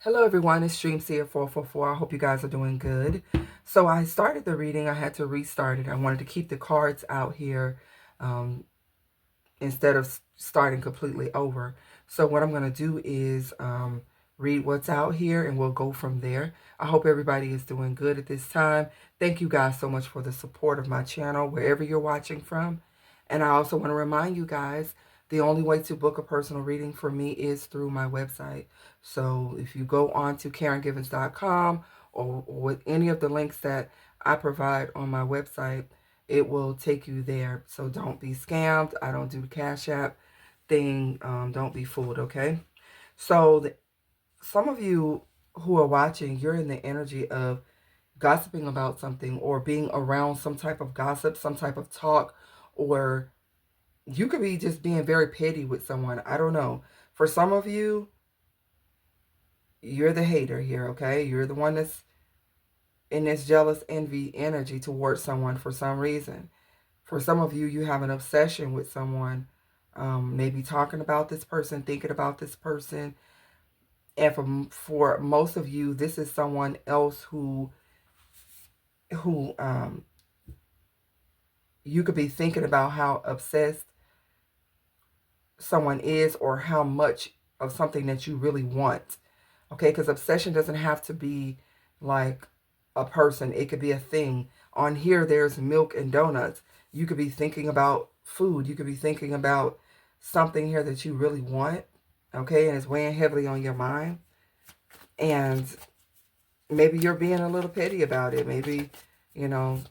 Hello everyone, it's DreamSeer444. I hope you guys are doing good. So I started the reading, I had to restart it. I wanted to keep the cards out here instead of starting completely over. So what I'm going to do is read what's out here and we'll go from there. I hope everybody is doing good at this time. Thank you guys so much for the support of my channel, wherever you're watching from. And I also want to remind you guys, the only way to book a personal reading for me is through my website. So if you go on to KarenGivens.com or with any of the links that I provide on my website, it will take you there. So don't be scammed. I don't do the Cash App thing. Don't be fooled, okay? So some of you who are watching, you're in the energy of gossiping about something or being around some type of gossip, some type of talk, or you could be just being very petty with someone. I don't know. For some of you, you're the hater here, okay? You're the one that's in this jealous envy energy towards someone for some reason. For some of you, you have an obsession with someone, maybe talking about this person, thinking about this person. And for most of you, this is someone else who you could be thinking about how obsessed someone is or how much of something that you really want. Okay, because obsession doesn't have to be like a person. It could be a thing. On here, there's milk and donuts. You could be thinking about food. You could be thinking about something here that you really want. Okay, and it's weighing heavily on your mind. And maybe you're being a little petty about it. Maybe, you know,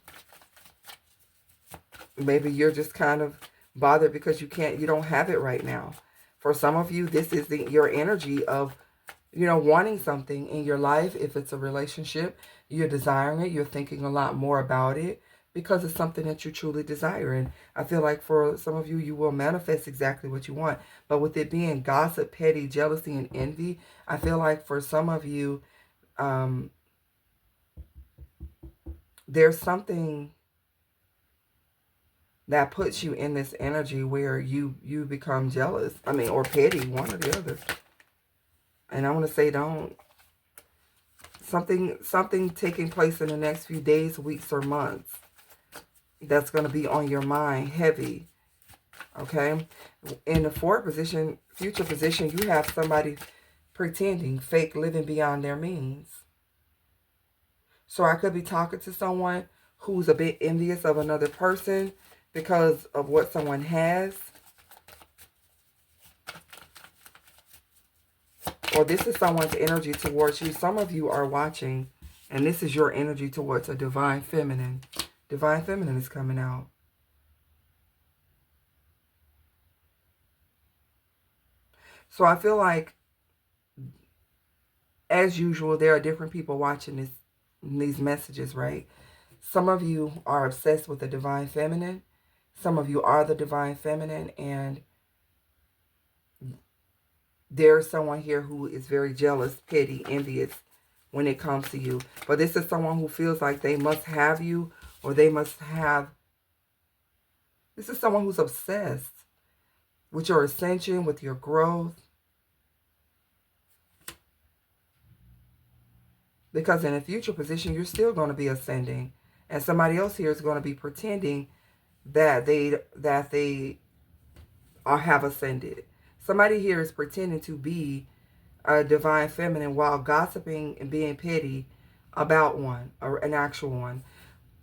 maybe you're just kind of bothered because you don't have it right now. For some of you, this is your energy of, wanting something in your life. If it's a relationship, you're desiring it. You're thinking a lot more about it because it's something that you truly desire. And I feel like for some of you, you will manifest exactly what you want. But with it being gossip, petty, jealousy, and envy, I feel like for some of you, there's something that puts you in this energy where you become jealous. I mean, or petty, one or the other. And I want to say something taking place in the next few days, weeks, or months that's going to be on your mind heavy. Okay? In the forward position, future position, you have somebody pretending, fake, living beyond their means. So I could be talking to someone who's a bit envious of another person because of what someone has. Or this is someone's energy towards you. Some of you are watching, and this is your energy towards a divine feminine. Divine feminine is coming out. So I feel like, as usual, there are different people watching these messages, right? Some of you are obsessed with the divine feminine. Some of you are the divine feminine, and there's someone here who is very jealous, petty, envious when it comes to you. But this is someone who feels like they must have you, or they must have... This is someone who's obsessed with your ascension, with your growth. Because in a future position, you're still going to be ascending. And somebody else here is going to be pretending that they have ascended. Somebody here is pretending to be a divine feminine while gossiping and being petty about one, or an actual one.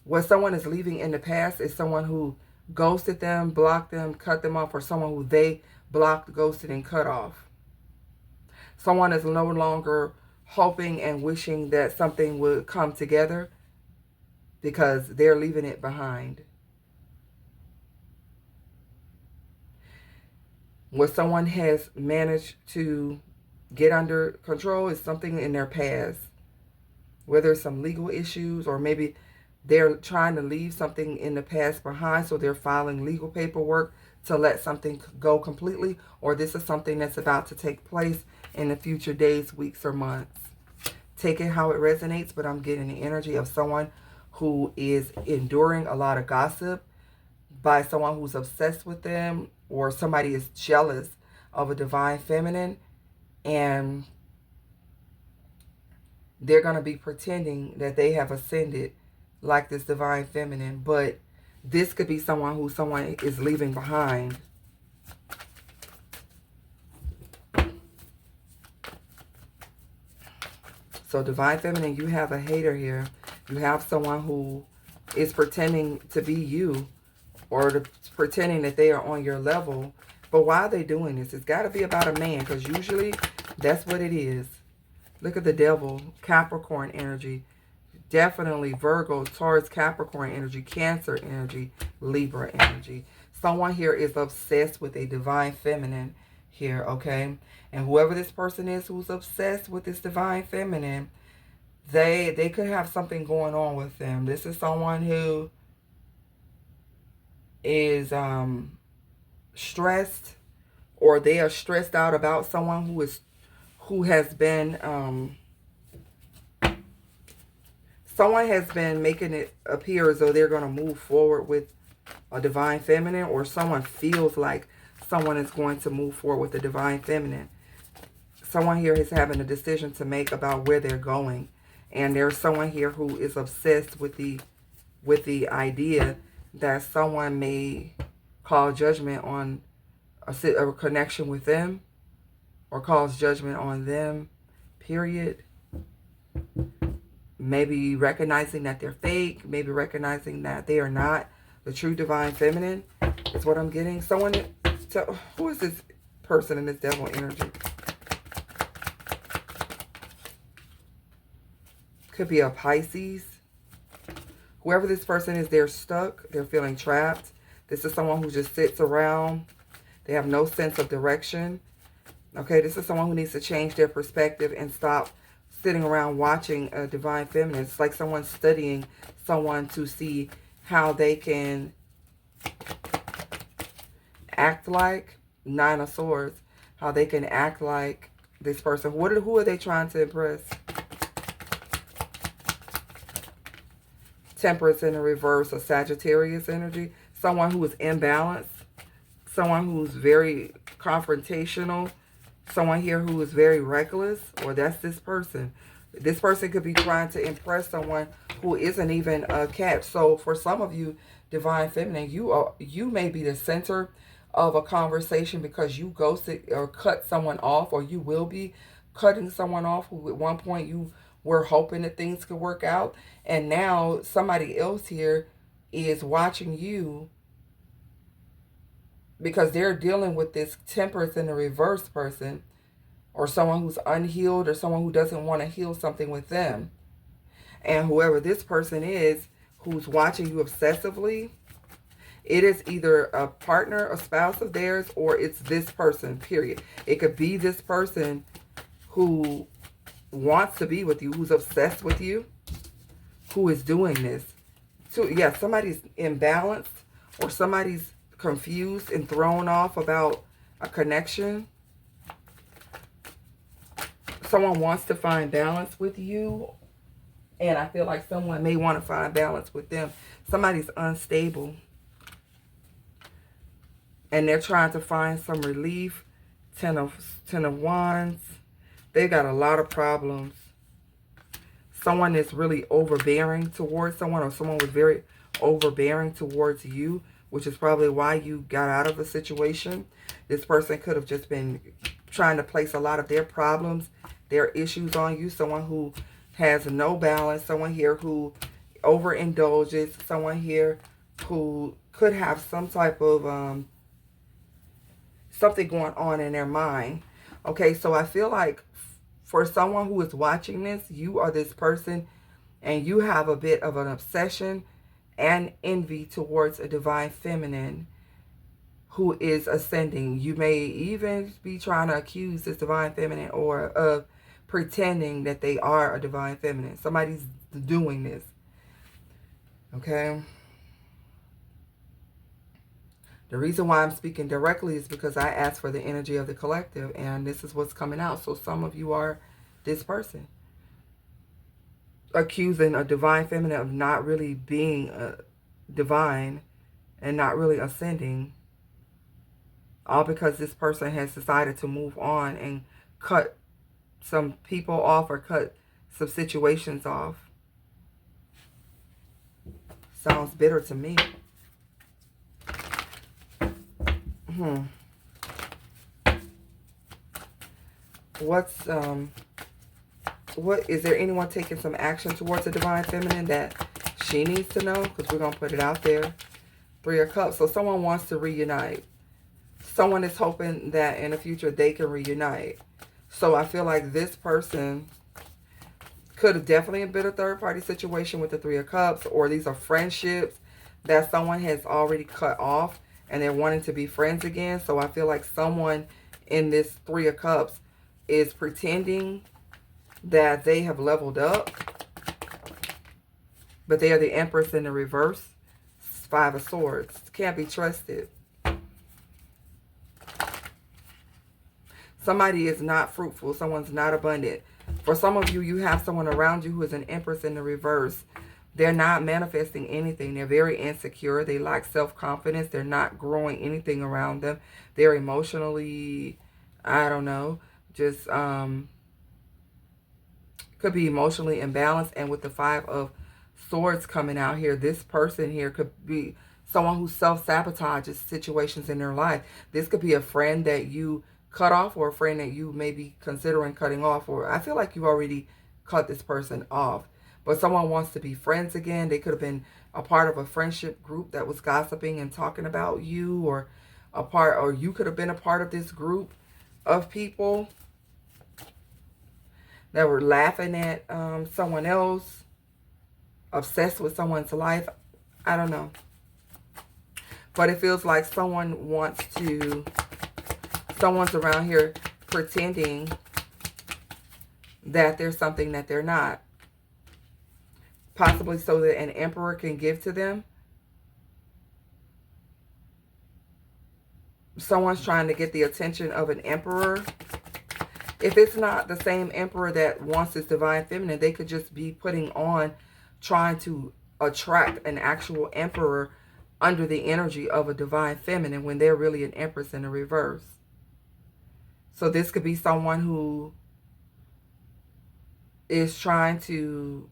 What someone is leaving in the past is someone who ghosted them, blocked them, cut them off, or someone who they blocked, ghosted, and cut off. Someone is no longer hoping and wishing that something would come together because they're leaving it behind. What someone has managed to get under control is something in their past, whether it's some legal issues, or maybe they're trying to leave something in the past behind, so they're filing legal paperwork to let something go completely, or this is something that's about to take place in the future days, weeks, or months. Take it how it resonates, but I'm getting the energy of someone who is enduring a lot of gossip by someone who's obsessed with them, or somebody is jealous of a divine feminine, and they're going to be pretending that they have ascended like this divine feminine, but this could be someone who someone is leaving behind. So divine feminine, you have a hater here. You have someone who is pretending to be you, or pretending that they are on your level. But why are they doing this? It's got to be about a man, because usually that's what it is. Look at the devil, Capricorn energy. Definitely Virgo, Taurus, Capricorn energy, Cancer energy, Libra energy. Someone here is obsessed with a divine feminine here, okay? And whoever this person is who's obsessed with this divine feminine, they could have something going on with them. This is someone who is stressed, or they are stressed out about someone who has been someone has been making it appear as though they're going to move forward with a divine feminine, or someone feels like someone is going to move forward with the divine feminine. Someone here is having a decision to make about where they're going. And there's someone here who is obsessed with the idea that someone may call judgment on a connection with them, or cause judgment on them, period. Maybe recognizing that they're fake, maybe recognizing that they are not the true divine feminine, is what I'm getting. Someone, so who is this person in this devil energy? Could be a Pisces. Whoever this person is, they're stuck. They're feeling trapped. This is someone who just sits around. They have no sense of direction. Okay, this is someone who needs to change their perspective and stop sitting around watching a divine feminine. It's like someone studying someone to see how they can act like, Nine of Swords, how they can act like this person. Who are they trying to impress? Temperance in the reverse, a Sagittarius energy. Someone who is imbalanced. Someone who's very confrontational. Someone here who is very reckless, or that's this person. This person could be trying to impress someone who isn't even a catch. So for some of you, divine feminine, you may be the center of a conversation because you ghosted or cut someone off, or you will be cutting someone off who at one point you were hoping that things could work out. And now somebody else here is watching you because they're dealing with this temperance in the reverse person, or someone who's unhealed, or someone who doesn't want to heal something with them. And whoever this person is who's watching you obsessively, it is either a partner, a spouse of theirs, or it's this person, period. It could be this person who wants to be with you, who's obsessed with you, who is doing this. So yeah, somebody's imbalanced, or somebody's confused and thrown off about a connection. Someone wants to find balance with you, and I feel like someone may want to find balance with them. Somebody's unstable, and they're trying to find some relief. Ten of Wands. They got a lot of problems. Someone is really overbearing towards someone, or someone was very overbearing towards you, which is probably why you got out of the situation. This person could have just been trying to place a lot of their problems, their issues on you. Someone who has no balance. Someone here who overindulges. Someone here who could have some type of something going on in their mind. Okay, so I feel like for someone who is watching this, you are this person, and you have a bit of an obsession and envy towards a divine feminine who is ascending. You may even be trying to accuse this divine feminine, or of pretending that they are a divine feminine. Somebody's doing this. Okay. The reason why I'm speaking directly is because I asked for the energy of the collective, and this is what's coming out. So some of you are this person, accusing a divine feminine of not really being divine and not really ascending, all because this person has decided to move on and cut some people off, or cut some situations off. Sounds bitter to me. What is there anyone taking some action towards the divine feminine that she needs to know? Because we're going to put it out there. 3 of Cups. So someone wants to reunite. Someone is hoping that in the future they can reunite. So I feel like this person could have definitely been a third-party situation with the 3 of Cups, or these are friendships that someone has already cut off and they're wanting to be friends again. So I feel like someone in this 3 of Cups is pretending that they have leveled up, but they are the Empress in the reverse. 5 of Swords. Can't be trusted. Somebody is not fruitful. Someone's not abundant. For some of you, you have someone around you who is an Empress in the reverse. They're not manifesting anything. They're very insecure. They lack self-confidence. They're not growing anything around them. They're emotionally, I don't know, just could be emotionally imbalanced. And with the 5 of Swords coming out here, this person here could be someone who self-sabotages situations in their life. This could be a friend that you cut off, or a friend that you may be considering cutting off, or I feel like you already cut this person off. But someone wants to be friends again. They could have been a part of a friendship group that was gossiping and talking about you, or you could have been a part of this group of people that were laughing at someone else, obsessed with someone's life. I don't know. But it feels like someone's around here pretending that there's something that they're not. Possibly so that an emperor can give to them. Someone's trying to get the attention of an emperor. If it's not the same emperor that wants this divine feminine, they could just be putting on, trying to attract an actual emperor under the energy of a divine feminine when they're really an Empress in the reverse. So this could be someone who is trying to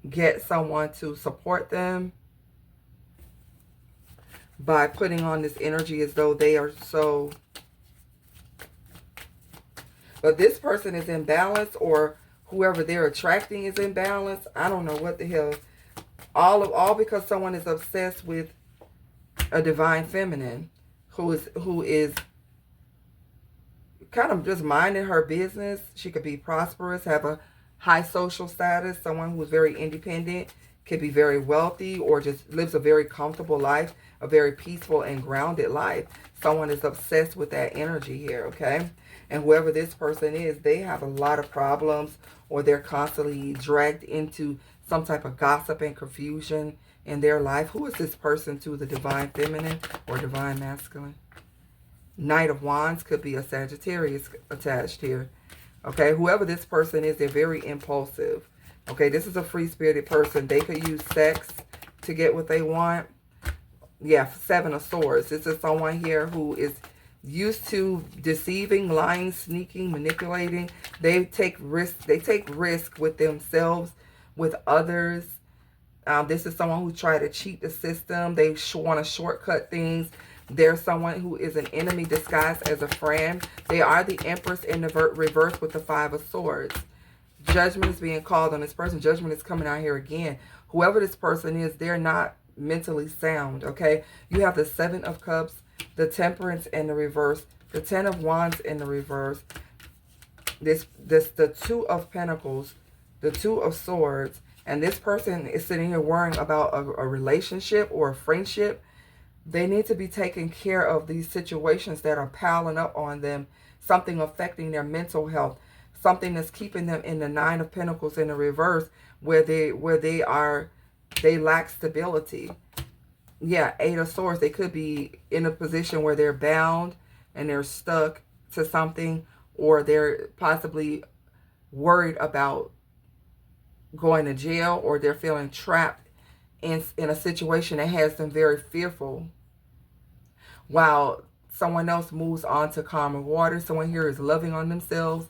get someone to support them by putting on this energy as though they are so... But this person is in balance, or whoever they're attracting is in balance. I don't know what the hell. All because someone is obsessed with a divine feminine who is kind of just minding her business. She could be prosperous, have a high social status, someone who's very independent, could be very wealthy, or just lives a very comfortable life, a very peaceful and grounded life. Someone is obsessed with that energy here, okay? And whoever this person is, they have a lot of problems, or they're constantly dragged into some type of gossip and confusion in their life. Who is this person to the divine feminine or divine masculine? Knight of Wands could be a Sagittarius attached here. Okay, whoever this person is, they're very impulsive. Okay, this is a free-spirited person. They could use sex to get what they want. Yeah, 7 of Swords. This is someone here who is used to deceiving, lying, sneaking, manipulating. They take risks. They take risk with themselves, with others. This is someone who tried to cheat the system. They want to shortcut things. There's someone who is an enemy disguised as a friend. They are the Empress in the reverse with the 5 of Swords. Judgment is being called on this person. Judgment is coming out here again. Whoever this person is, they're not mentally sound, okay? You have the 7 of Cups, the Temperance in the reverse, the 10 of Wands in the reverse, the 2 of Pentacles, the 2 of Swords, and this person is sitting here worrying about a relationship or a friendship. They need to be taking care of these situations that are piling up on them, something affecting their mental health, something that's keeping them in the 9 of Pentacles in the reverse, where they lack stability. Yeah, 8 of Swords. They could be in a position where they're bound and they're stuck to something, or they're possibly worried about going to jail, or they're feeling trapped in a situation that has them very fearful, while someone else moves on to calmer water. Someone here is loving on themselves.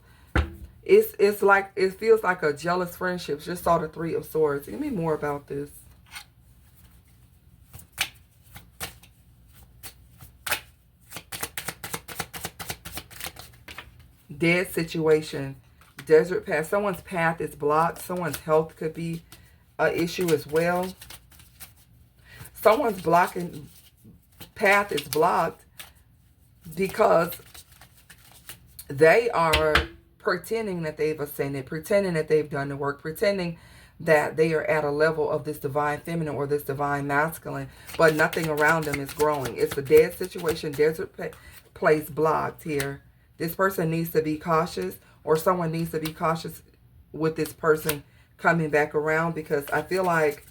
It's like, it feels like a jealous friendship. Just saw the Three of Swords. Give me more about this. Dead situation. Desert path. Someone's path is blocked. Someone's health could be an issue as well. Someone's path is blocked because they are pretending that they've ascended, pretending that they've done the work, pretending that they are at a level of this divine feminine or this divine masculine, but nothing around them is growing. It's a dead situation, desert place blocked here. This person needs to be cautious, or someone needs to be cautious with this person coming back around, because I feel like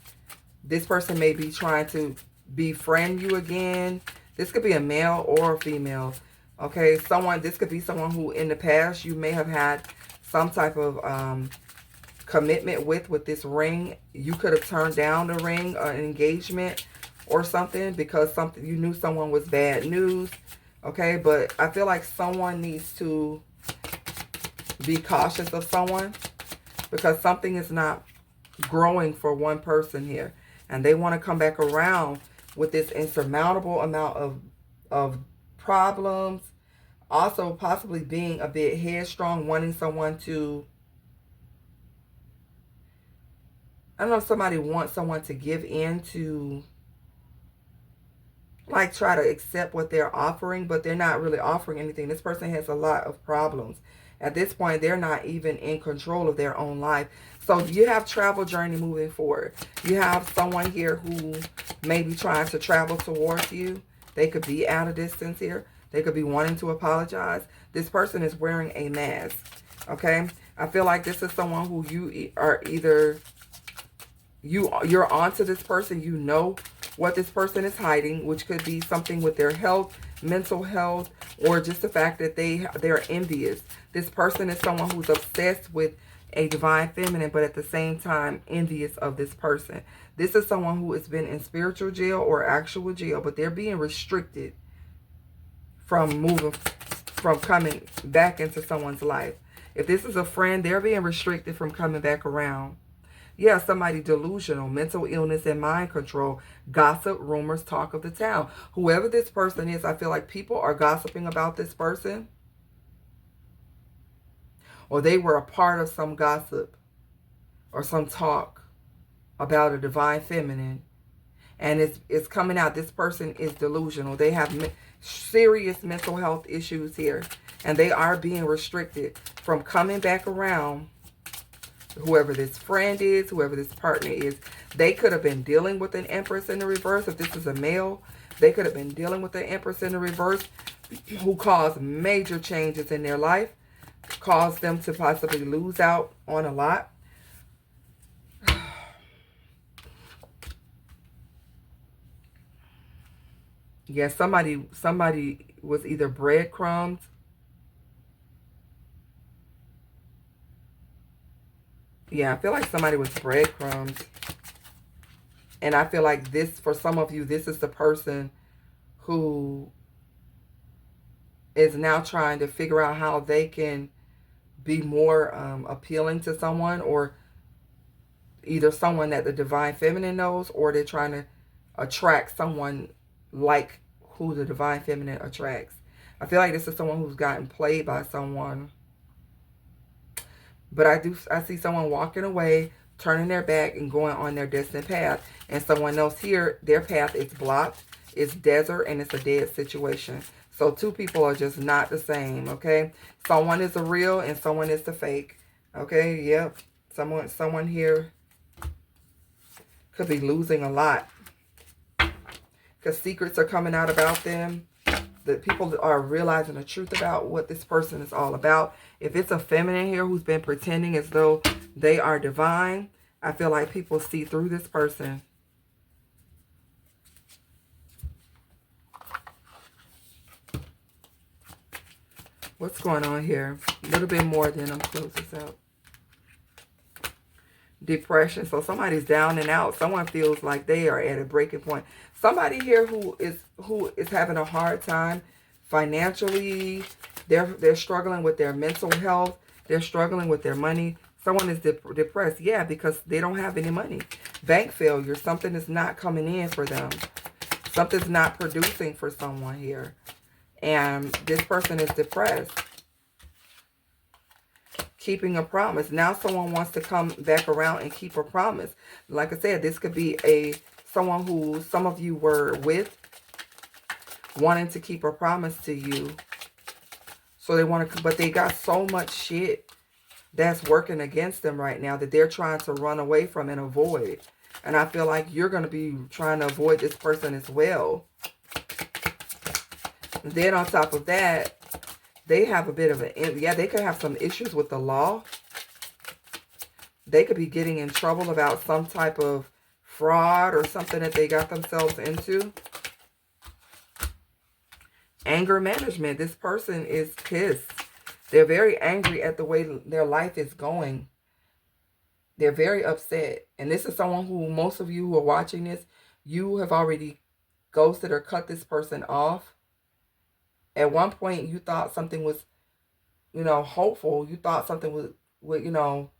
this person may be trying to befriend you again. This could be a male or a female. Okay, this could be someone who in the past you may have had some type of commitment with this ring. You could have turned down the ring or an engagement or something because you knew someone was bad news. Okay, but I feel like someone needs to be cautious of someone because something is not growing for one person here. And they want to come back around with this insurmountable amount of problems. Also possibly being a bit headstrong, wanting someone to, I don't know if somebody wants someone to give in to, like, try to accept what they're offering, but they're not really offering anything. This person has a lot of problems. At this point, they're not even in control of their own life. So you have travel journey moving forward. You have someone here who may be trying to travel towards you. They could be at a distance here. They could be wanting to apologize. This person is wearing a mask. Okay? I feel like this is someone who you are either, you're onto this person. You know what this person is hiding, which could be something with their health, mental health, or just the fact that they're envious. This person is someone who's obsessed with a divine feminine, but at the same time envious of this person. This is someone who has been in spiritual jail or actual jail, but they're being restricted from coming back into someone's life. If this is a friend, they're being restricted from coming back around. Yeah, somebody delusional, mental illness and mind control, gossip, rumors, talk of the town. Whoever this person is, I feel like people are gossiping about this person, or they were a part of some gossip or some talk about a divine feminine, and it's coming out. This person is delusional. They have serious mental health issues here, and they are being restricted from coming back around. Whoever this friend is, whoever this partner is, they could have been dealing with an Empress in the reverse. If this is a male, they could have been dealing with an Empress in the reverse who caused major changes in their life, caused them to possibly lose out on a lot. Yeah, somebody was either breadcrumbs. Yeah, I feel like somebody was breadcrumbs. And I feel like this, for some of you, this is the person who is now trying to figure out how they can be more appealing to someone, or either someone that the divine feminine knows, or they're trying to attract someone like who the divine feminine attracts. I feel like this is someone who's gotten played by someone. But I see someone walking away, turning their back and going on their destined path. And someone else here, their path is blocked, it's desert, and it's a dead situation. So two people are just not the same, okay? Someone is the real and someone is the fake. Okay, yep. Someone here could be losing a lot, because secrets are coming out about them. The people are realizing the truth about what this person is all about. If it's a feminine here who's been pretending as though they are divine, I feel like people see through this person. What's going on here? A little bit more, then I'm close this out. Depression. So somebody's down and out. Someone feels like they are at a breaking point. Somebody here who is having a hard time financially. They're struggling with their mental health. They're struggling with their money. Someone is depressed. Yeah, because they don't have any money. Bank failure. Something is not coming in for them. Something's not producing for someone here. And this person is depressed. Keeping a promise. Now someone wants to come back around and keep a promise. Like I said, this could be someone who some of you were with, wanting to keep a promise to you. So they want to, but they got so much shit that's working against them right now that they're trying to run away from and avoid. And I feel like you're going to be trying to avoid this person as well. And then on top of that, they have a bit of yeah, they could have some issues with the law. They could be getting in trouble about some type of fraud or something that they got themselves into. Anger management. This person is pissed. They're very angry at the way their life is going. They're very upset. And this is someone who, most of you who are watching this, you have already ghosted or cut this person off. At one point, you thought something was, you know, hopeful. You thought something would, you know,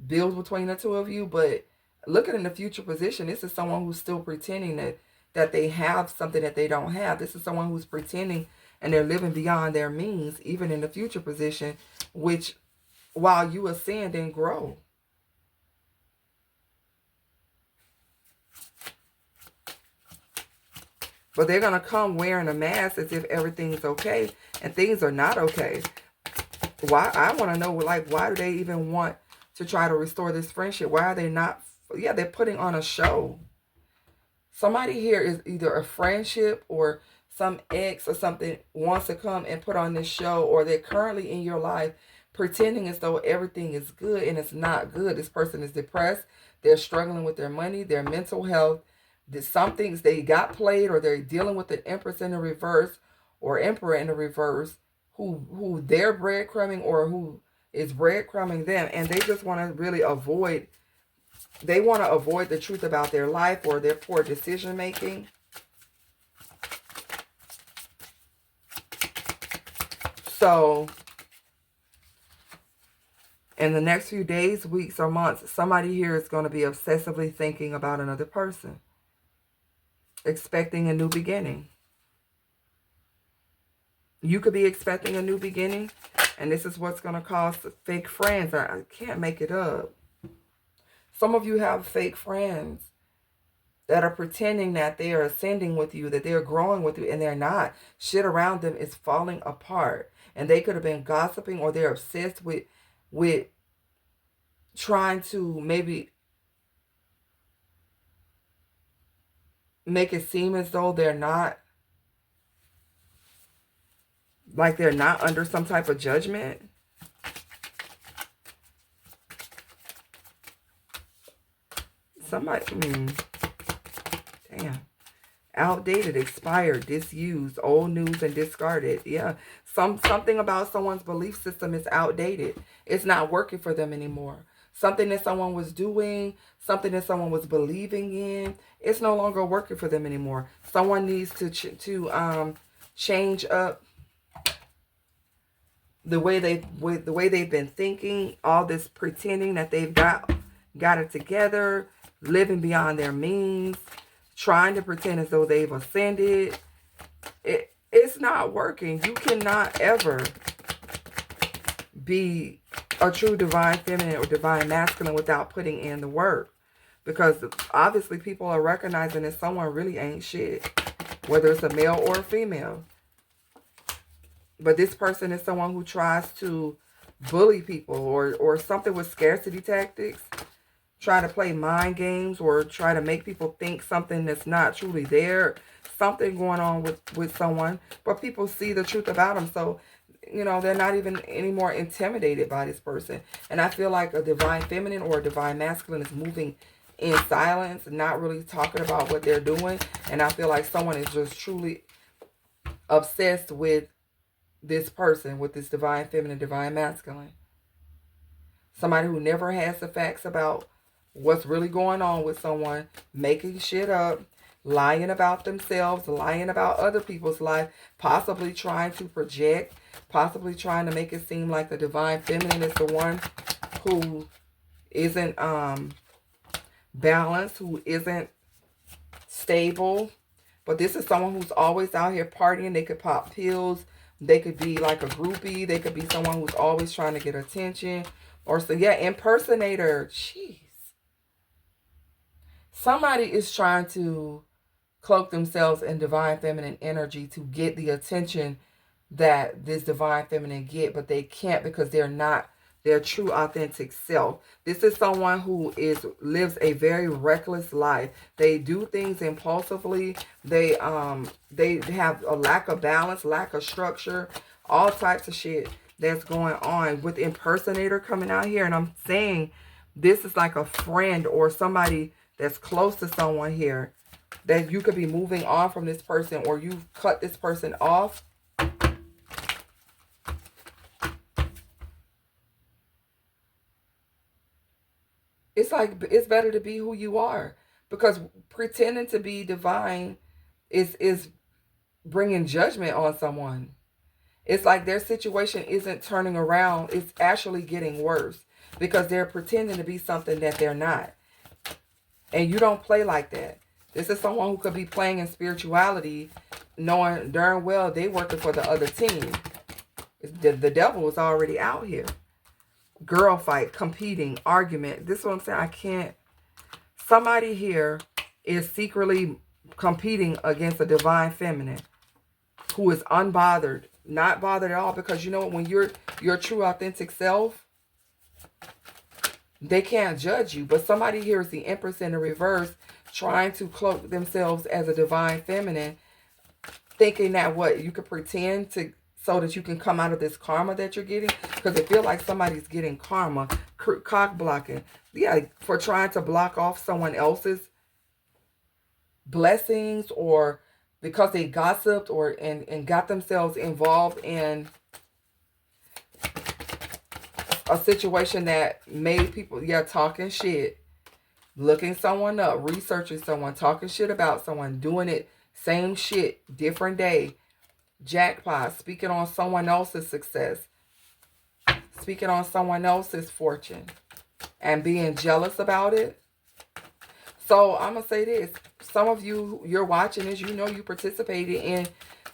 build between the two of you. But looking in the future position, this is someone who's still pretending that they have something that they don't have. This is someone who's pretending and they're living beyond their means, even in the future position, which while you ascend and grow. But they're going to come wearing a mask as if everything's okay, and things are not okay. Why? I want to know, like, why do they even want to try to restore this friendship? Why are they not? Yeah, they're putting on a show. Somebody here is either a friendship or some ex or something wants to come and put on this show, or they're currently in your life pretending as though everything is good and it's not good. This person is depressed. They're struggling with their money, their mental health. Some things they got played, or they're dealing with an Empress in the reverse or Emperor in the reverse who they're breadcrumbing or who is breadcrumbing them, and they just want to really avoid, they want to avoid the truth about their life or their poor decision making. So in the next few days, weeks, or months, somebody here is going to be obsessively thinking about another person, expecting a new beginning. You could be expecting a new beginning, and this is what's going to cause fake friends. I can't make it up. Some of you have fake friends that are pretending that they are ascending with you, that they're growing with you, and they're not. Shit around them is falling apart. And they could have been gossiping, or they're obsessed with trying to maybe make it seem as though they're not, like they're not under some type of judgment. Somebody, damn. Outdated, expired, disused, old news, and discarded. Yeah, something about someone's belief system is outdated. It's not working for them anymore. Something that someone was doing, something that someone was believing in, it's no longer working for them anymore. Someone needs to change up the way they've been thinking. All this pretending that they've got it together, living beyond their means, trying to pretend as though they've ascended. It's not working. You cannot ever be a true divine feminine or divine masculine without putting in the work. Because obviously people are recognizing that someone really ain't shit, whether it's a male or a female. But this person is someone who tries to bully people or something with scarcity tactics. Try to play mind games or try to make people think something that's not truly there. Something going on with someone. But people see the truth about them. So, you know, they're not even anymore intimidated by this person. And I feel like a divine feminine or a divine masculine is moving in silence, not really talking about what they're doing. And I feel like someone is just truly obsessed with this person, with this divine feminine, divine masculine. Somebody who never has the facts about what's really going on with someone, making shit up, lying about themselves, lying about other people's life, possibly trying to project, possibly trying to make it seem like the divine feminine is the one who isn't balanced, who isn't stable. But this is someone who's always out here partying. They could pop pills. They could be like a groupie. They could be someone who's always trying to get attention. Or so, yeah, impersonator. Jeez. Somebody is trying to cloak themselves in divine feminine energy to get the attention that this divine feminine get, but they can't because they're not their true authentic self. This is someone who lives a very reckless life. They do things impulsively. They have a lack of balance, lack of structure, all types of shit that's going on with impersonator coming out here. And I'm saying this is like a friend or somebody that's close to someone here, that you could be moving on from this person, or you've cut this person off. It's like, it's better to be who you are, because pretending to be divine is bringing judgment on someone. It's like their situation isn't turning around. It's actually getting worse because they're pretending to be something that they're not. And you don't play like that. This is someone who could be playing in spirituality, knowing darn well they working for the other team. The devil is already out here. Girl fight, competing, argument. This is what I'm saying. I can't. Somebody here is secretly competing against a divine feminine who is unbothered, not bothered at all, because you know what? When you're your true authentic self, they can't judge you. But somebody here is the Empress in the reverse, trying to cloak themselves as a divine feminine, thinking that what you could pretend to, so that you can come out of this karma that you're getting, because it feels like somebody's getting karma, cock blocking. Yeah, for trying to block off someone else's blessings, or because they gossiped or and got themselves involved in a situation that made people, yeah, talking shit, looking someone up, researching someone, talking shit about someone, doing it, same shit, different day, jackpot, speaking on someone else's success, speaking on someone else's fortune, and being jealous about it. So I'm going to say this. Some of you, you're watching this, you know you participated in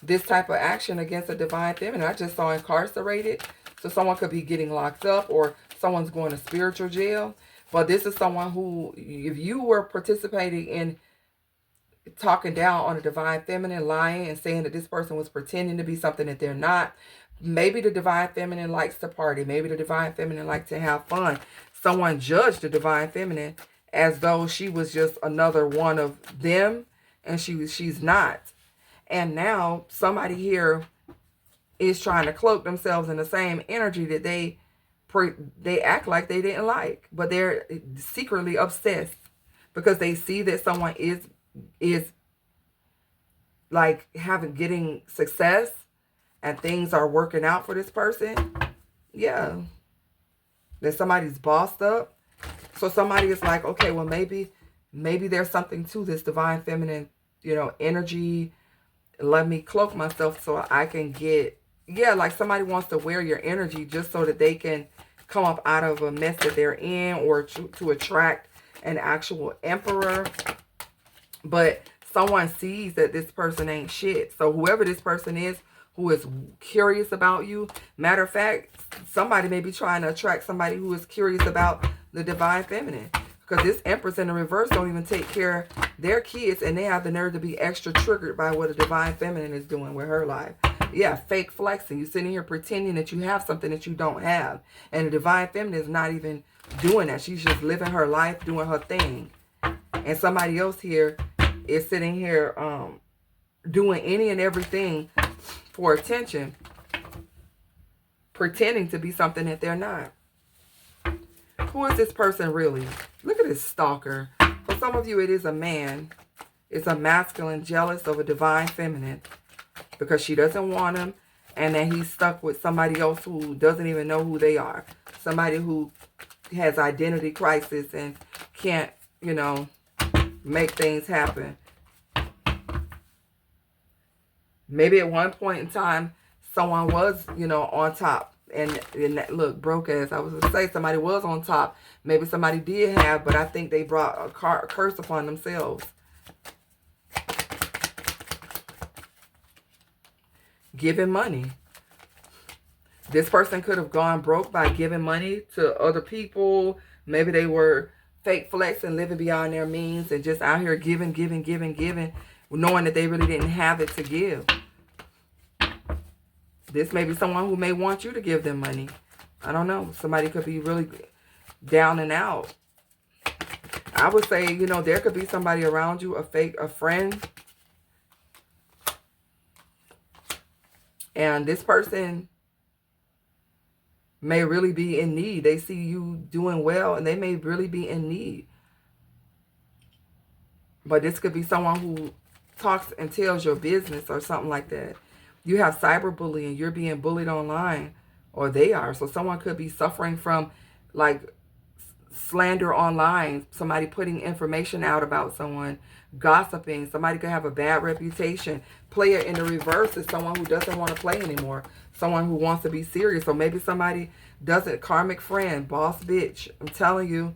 this type of action against a divine feminine. I just saw incarcerated. So someone could be getting locked up, or someone's going to spiritual jail. But this is someone who, if you were participating in talking down on a divine feminine, lying and saying that this person was pretending to be something that they're not. Maybe the divine feminine likes to party. Maybe the divine feminine likes to have fun. Someone judged the divine feminine as though she was just another one of them, and she's not. And now somebody here is trying to cloak themselves in the same energy that they act like they didn't like, but they're secretly obsessed because they see that someone is like getting success and things are working out for this person. Yeah, that somebody's bossed up. So somebody is like, okay, well, maybe there's something to this divine feminine, energy. Let me cloak myself so I can get, yeah, like somebody wants to wear your energy just so that they can come up out of a mess that they're in, or to attract an actual emperor. But someone sees that this person ain't shit. So whoever this person is who is curious about you, matter of fact, somebody may be trying to attract somebody who is curious about the divine feminine. Because this Empress in the reverse don't even take care of their kids, and they have the nerve to be extra triggered by what a divine feminine is doing with her life. Yeah, fake flexing. You're sitting here pretending that you have something that you don't have. And the divine feminine is not even doing that. She's just living her life, doing her thing. And somebody else here is sitting here doing any and everything for attention, pretending to be something that they're not. Who is this person really? Look at this stalker. For some of you, it is a man. It's a masculine jealous of a divine feminine because she doesn't want him, and then he's stuck with somebody else who doesn't even know who they are. Somebody who has identity crisis and can't, make things happen. Maybe at one point in time, someone was, you know, on top. And look, broke ass. I was going to say somebody was on top. Maybe somebody did have, but I think they brought a curse upon themselves. Giving money. This person could have gone broke by giving money to other people. Maybe they were fake flexing, living beyond their means, and just out here giving, knowing that they really didn't have it to give. This may be someone who may want you to give them money. I don't know. Somebody could be really down and out. I would say, you know, there could be somebody around you, a friend. And this person may really be in need. They see you doing well and they may really be in need. But this could be someone who talks and tells your business or something like that. You have cyberbullying. You're being bullied online, or they are. So someone could be suffering from like slander online. Somebody putting information out about someone, gossiping. Somebody could have a bad reputation. Player in the reverse is someone who doesn't want to play anymore. Someone who wants to be serious. So maybe somebody doesn't. Karmic friend, boss bitch. I'm telling you,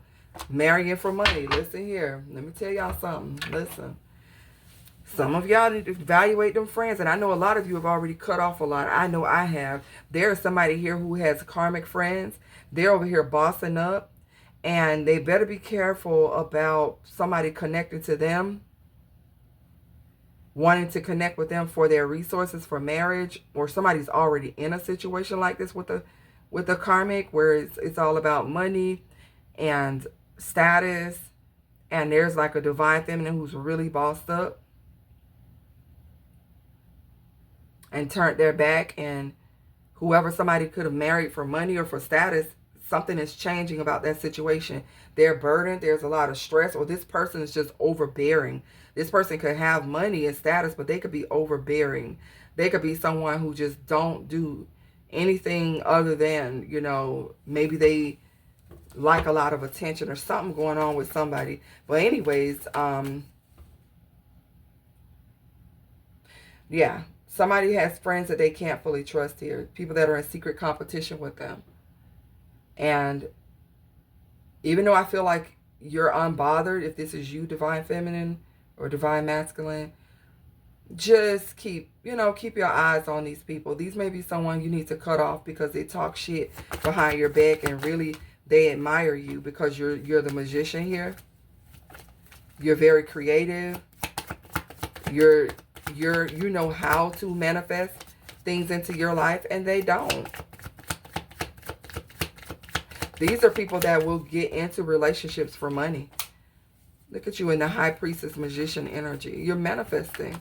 marrying for money. Listen here. Let me tell y'all something. Listen. Some of y'all need to evaluate them friends. And I know a lot of you have already cut off a lot. I know I have. There is somebody here who has karmic friends. They're over here bossing up. And they better be careful about somebody connected to them, wanting to connect with them for their resources for marriage, or somebody's already in a situation like this with the karmic, where it's all about money and status, and there's like a divine feminine who's really bossed up and turned their back, and whoever somebody could have married for money or for status, something is changing about that situation. They're burdened. There's a lot of stress, or this person is just overbearing. This person could have money and status, but they could be overbearing. They could be someone who just don't do anything other than, you know, maybe they like a lot of attention or something going on with somebody. But anyways, yeah, somebody has friends that they can't fully trust here. People that are in secret competition with them. And even though I feel like you're unbothered, if this is you, divine feminine or divine masculine, just keep your eyes on these people. These may be someone you need to cut off because they talk shit behind your back, and really they admire you because you're the magician here. You're very creative. You know how to manifest things into your life, and they don't. These are people that will get into relationships for money. Look at you in the high priestess magician energy. You're manifesting.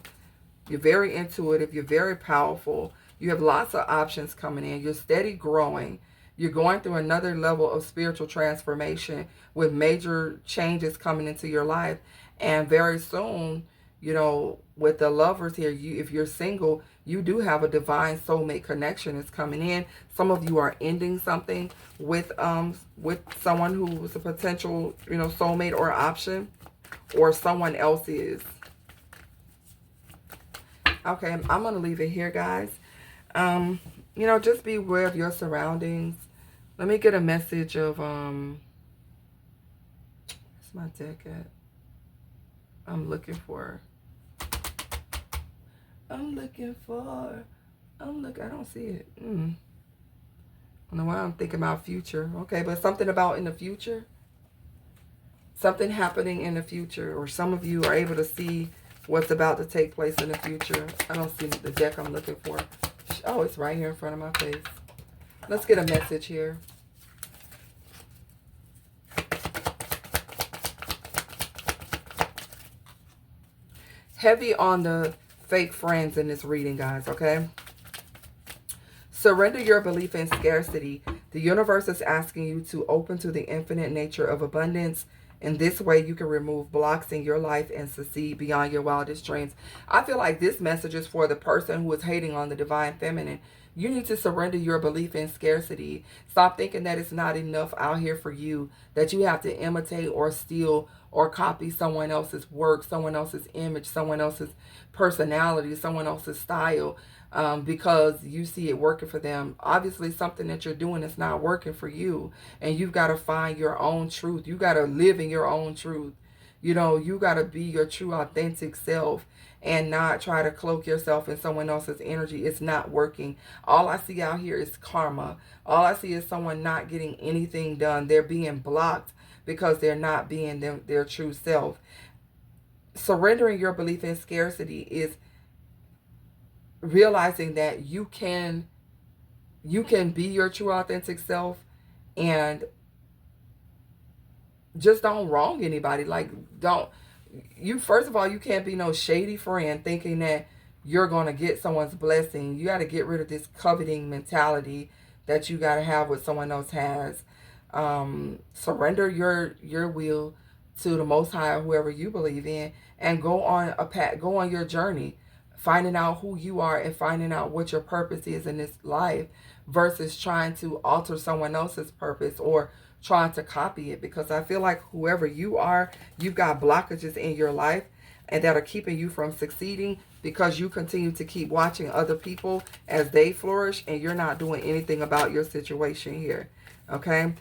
You're very intuitive. You're very powerful. You have lots of options coming in. You're steady growing. You're going through another level of spiritual transformation with major changes coming into your life. And very soon, you know, with the lovers here, if you're single, you do have a divine soulmate connection that's coming in. Some of you are ending something with someone who was a potential, you know, soulmate or option, or someone else is. Okay, I'm going to leave it here, guys. You know, just be aware of your surroundings. Let me get a message of, where's my deck at? I'm looking for, I don't see it. I don't know why I'm thinking about future. Okay, but something about in the future. Something happening in the future. Or some of you are able to see what's about to take place in the future. I don't see the deck I'm looking for. Oh, it's right here in front of my face. Let's get a message here. Heavy on the fake friends in this reading, guys, okay? Surrender your belief in scarcity. The universe is asking you to open to the infinite nature of abundance. In this way, you can remove blocks in your life and succeed beyond your wildest dreams. I feel like this message is for the person who is hating on the divine feminine, You need to surrender your belief in scarcity. Stop thinking that it's not enough out here for you, that you have to imitate or steal or copy someone else's work, someone else's image, someone else's personality, someone else's style, because you see it working for them. Obviously, something that you're doing is not working for you, and you've got to find your own truth. You got to live in your own truth. You know, you got to be your true, authentic self and not try to cloak yourself in someone else's energy. It's not working. All I see out here is karma. All I see is someone not getting anything done. They're being blocked because they're not being their true self. Surrendering your belief in scarcity is realizing that you can be your true, authentic self, and just don't wrong anybody. Like, don't you, first of all, you can't be no shady friend thinking that you're going to get someone's blessing. You got to get rid of this coveting mentality that you got to have what someone else has. Surrender your will to the Most High, whoever you believe in, and go on a path, go on your journey, finding out who you are and finding out what your purpose is in this life, versus trying to alter someone else's purpose or trying to copy it. Because I feel like whoever you are, you've got blockages in your life and that are keeping you from succeeding because you continue to keep watching other people as they flourish and you're not doing anything about your situation here. Okay?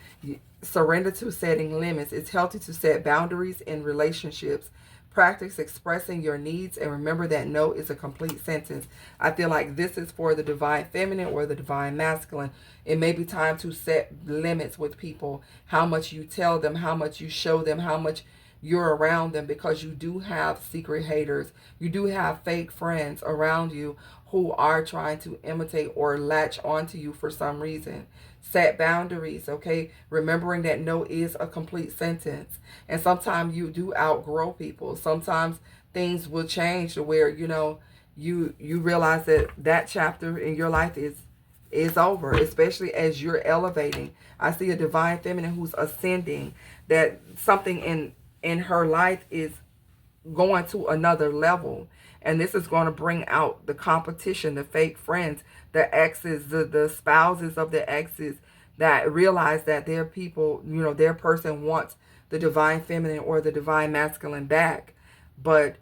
Surrender to setting limits. It's healthy to set boundaries in relationships. Practice expressing your needs, and remember that no is a complete sentence. I feel like this is for the divine feminine or the divine masculine. It may be time to set limits with people. How much you tell them, how much you show them, how much you're around them, because you do have secret haters. You do have fake friends around you who are trying to imitate or latch onto you for some reason. Set boundaries, okay? Remembering that no is a complete sentence. And sometimes you do outgrow people. Sometimes things will change to where, you know, you realize that that chapter in your life is over, especially as you're elevating. I see a divine feminine who's ascending, that something in her life is going to another level. And this is going to bring out the competition, the fake friends, the exes, the spouses of the exes that realize that their people, you know, their person wants the divine feminine or the divine masculine back. But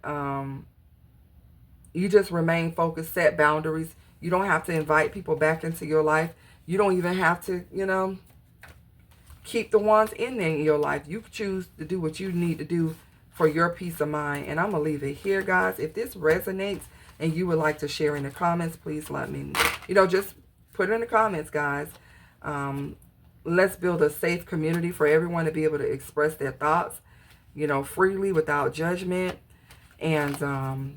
you just remain focused, set boundaries. You don't have to invite people back into your life. You don't even have to, you know, keep the ones in your life. You choose to do what you need to do for your peace of mind. And I'm going to leave it here, guys. If this resonates and you would like to share in the comments, please let me, you know, just put it in the comments, guys. Let's build a safe community for everyone to be able to express their thoughts, you know, freely without judgment. And I'm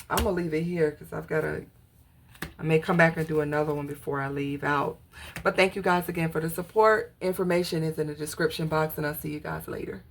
going to leave it here because I may come back and do another one before I leave out. But thank you guys again for the support. Information is in the description box, and I'll see you guys later.